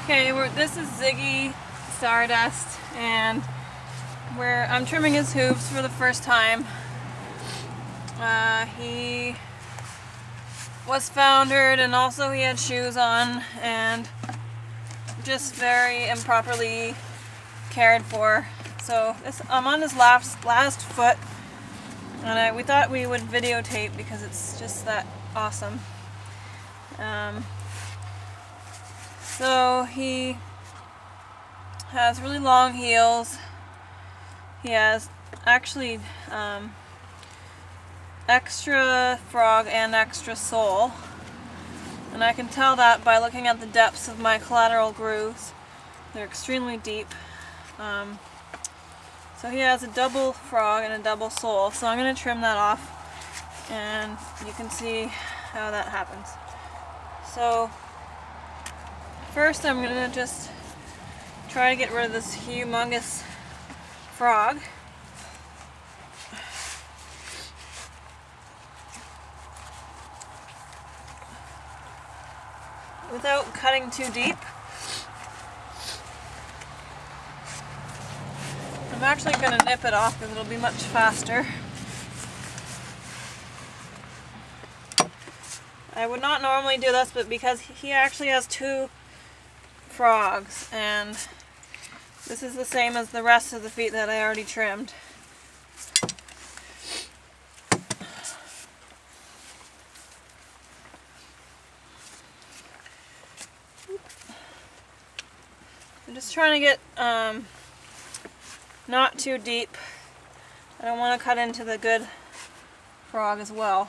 Okay, this is Ziggy Stardust, and I'm trimming his hooves for the first time. He was foundered, and also he had shoes on, and just very improperly cared for. So I'm on his last foot, and we thought we would videotape because it's just that awesome. So he has really long heels. He has actually extra frog and extra sole, and I can tell that by looking at the depths of my collateral grooves. They're extremely deep. So he has a double frog and a double sole, so I'm going to trim that off, and you can see how that happens. So first I'm going to just try to get rid of this humongous frog. Without cutting too deep. I'm actually going to nip it off because it'll be much faster. I would not normally do this, but because he actually has two frogs, and this is the same as the rest of the feet that I already trimmed. I'm just trying to get not too deep. I don't want to cut into the good frog as well.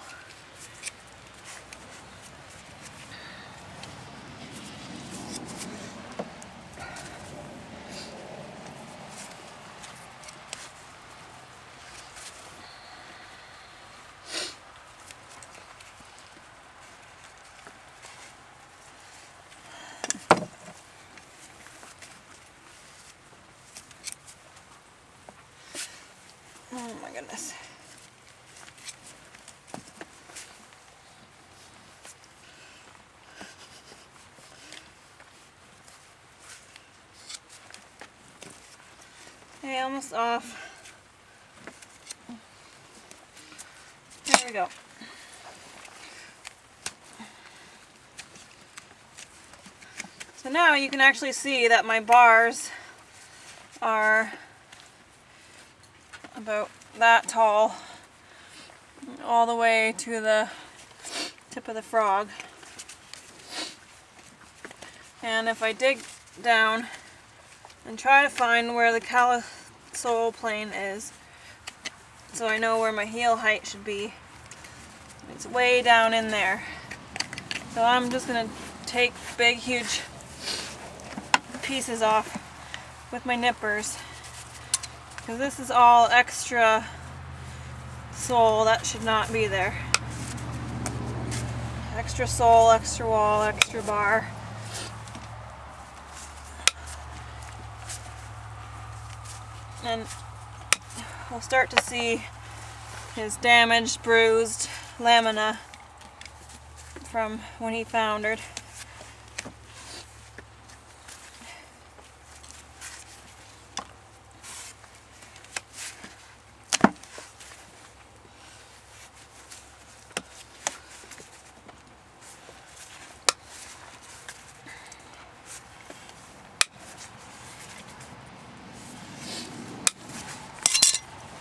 Oh my goodness. Okay, almost off. There we go. So now you can actually see that my bars are about that tall all the way to the tip of the frog. And if I dig down and try to find where the calisole plane is, so I know where my heel height should be, it's way down in there. So I'm just going to take big huge pieces off with my nippers, because this is all extra sole that should not be there. Extra sole, extra wall, extra bar. And we'll start to see his damaged, bruised lamina from when he foundered.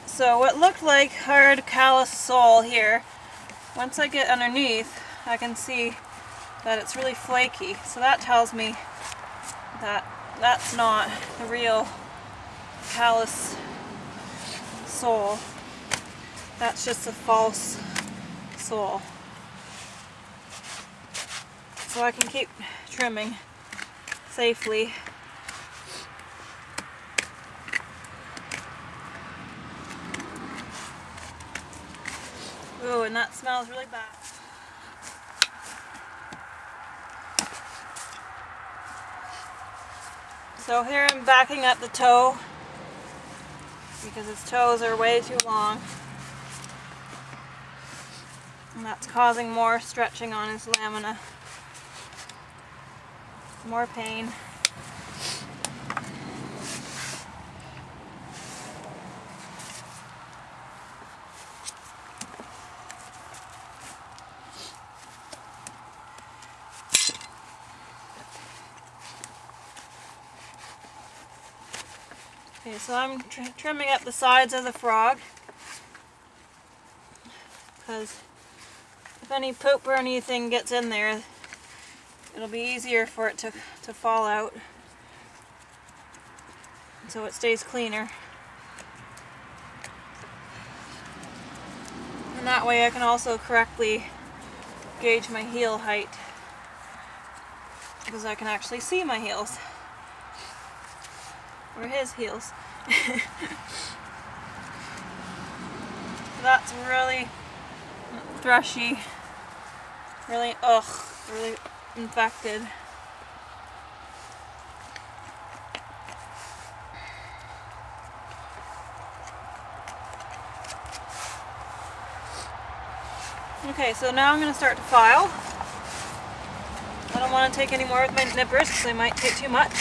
So what looked like hard callous sole here, once I get underneath, I can see that it's really flaky. So that tells me that that's not the real callous sole. That's just a false sole. So I can keep trimming safely. Ooh, and that smells really bad. So here I'm backing up the toe because his toes are way too long. And that's causing more stretching on his lamina. More pain. Okay, so I'm trimming up the sides of the frog, because if any poop or anything gets in there, it'll be easier for it to fall out, so it stays cleaner. And that way I can also correctly gauge my heel height, because I can actually see my heels. Or his heels. That's really thrushy, really infected. Okay, so now I'm going to start to file. I don't want to take any more with my nippers because I might take too much.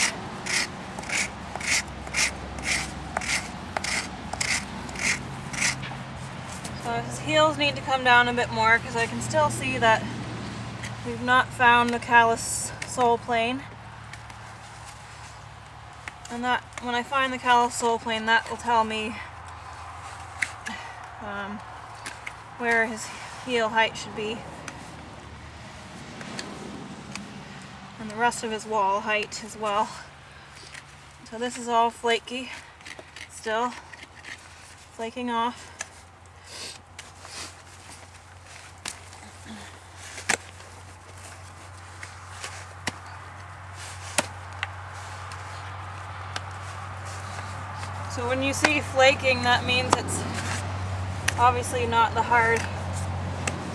So his heels need to come down a bit more because I can still see that we've not found the callus sole plane. And that when I find the callus sole plane, that will tell me where his heel height should be. And the rest of his wall height as well. So this is all flaky still, flaking off. So when you see flaking, that means it's obviously not the hard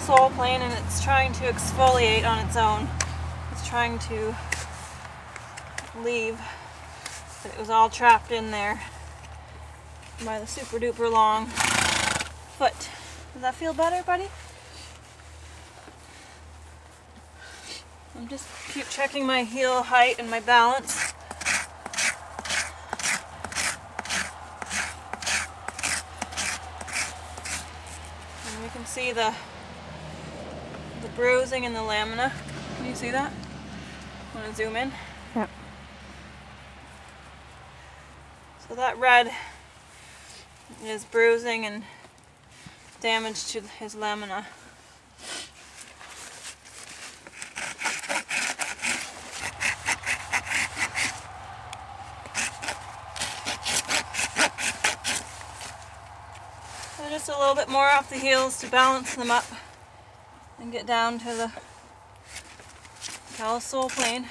sole plane, and it's trying to exfoliate on its own. It's trying to leave, but it was all trapped in there by the super duper long foot. Does that feel better, buddy? I'm just keep checking my heel height and my balance. And you can see the bruising in the lamina. Can you see that? I want to zoom in. Yep. So that red is bruising and damage to his lamina. So just a little bit more off the heels to balance them up and get down to the callus sole plane.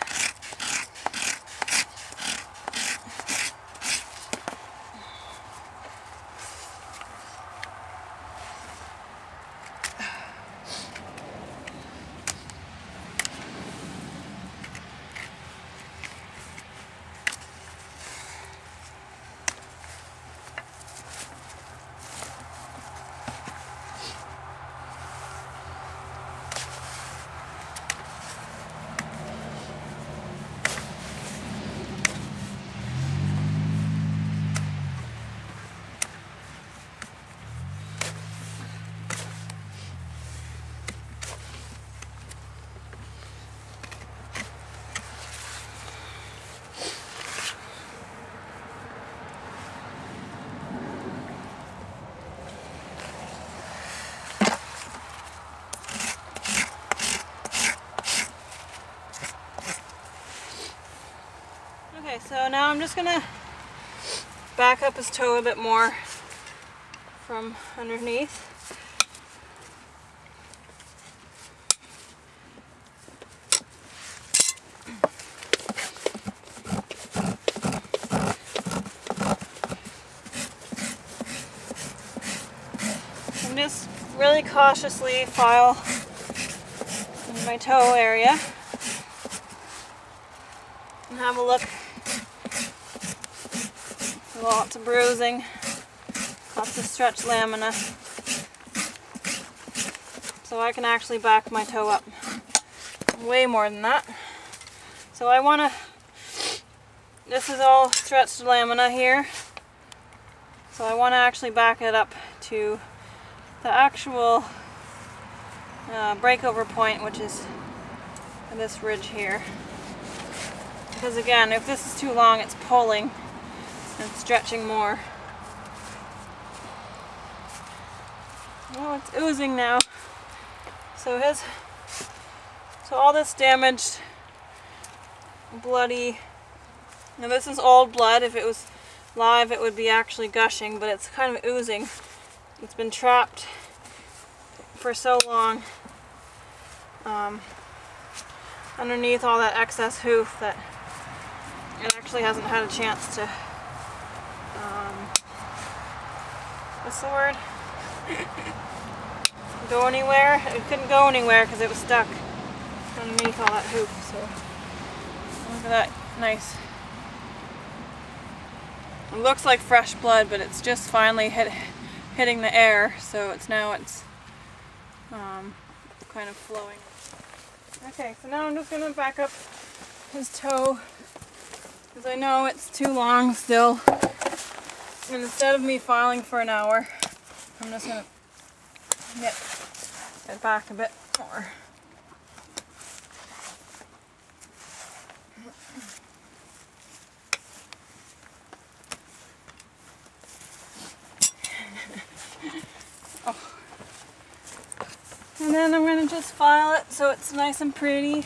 Okay, so now I'm just gonna back up his toe a bit more from underneath. And just really cautiously file in my toe area and have a look. Lots of bruising, lots of stretched lamina. So I can actually back my toe up way more than that. So I want to, this is all stretched lamina here. So I want to actually back it up to the actual breakover point, which is this ridge here. Because again, if this is too long, it's pulling and stretching more. Oh, it's oozing now. So all this damaged, bloody, now this is old blood. If it was live it would be actually gushing, but it's kind of oozing. It's been trapped for so long underneath all that excess hoof that it actually hasn't had a chance to, what's the word? Go anywhere. It couldn't go anywhere because it was stuck underneath all that hoof. So look at that, nice. It looks like fresh blood, but it's just finally hitting the air, so it's kind of flowing. Okay, so now I'm just going to back up his toe because I know it's too long still. And instead of me filing for an hour, I'm just going to get it back a bit more. Oh. And then I'm going to just file it so it's nice and pretty.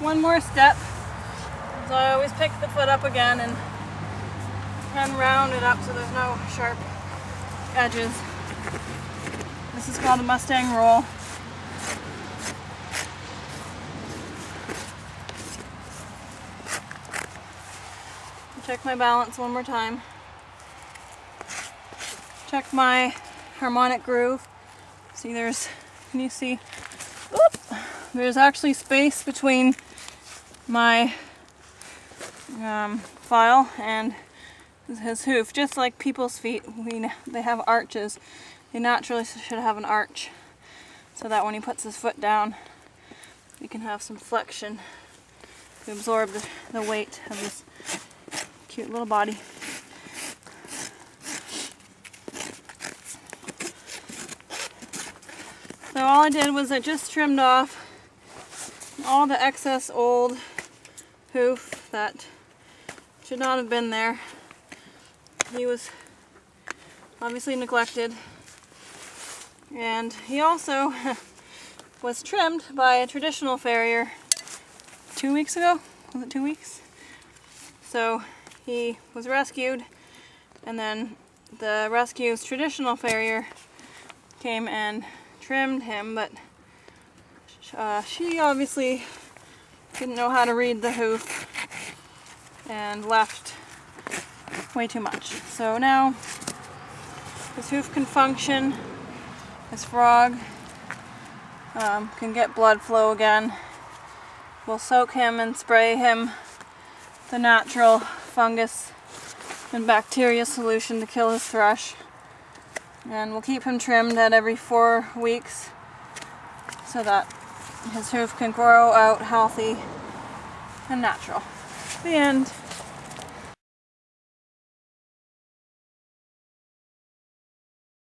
One more step, so I always pick the foot up again and round it up so there's no sharp edges. This is called a Mustang roll. Check my balance one more time. Check my harmonic groove. See, can you see? Oop, there's actually space between my file and his hoof, just like people's feet. They have arches. They naturally should have an arch, so that when he puts his foot down, we can have some flexion to absorb the weight of this cute little body. So all I did was I just trimmed off all the excess old hoof that should not have been there. He was obviously neglected, and he also was trimmed by a traditional farrier 2 weeks ago. Was it 2 weeks? So he was rescued, and then the rescue's traditional farrier came and trimmed him, but she obviously didn't know how to read the hoof and left way too much. So now his hoof can function, his frog can get blood flow again. We'll soak him and spray him the natural fungus and bacteria solution to kill his thrush, and we'll keep him trimmed at every 4 weeks so that his hoof can grow out healthy and natural. The end.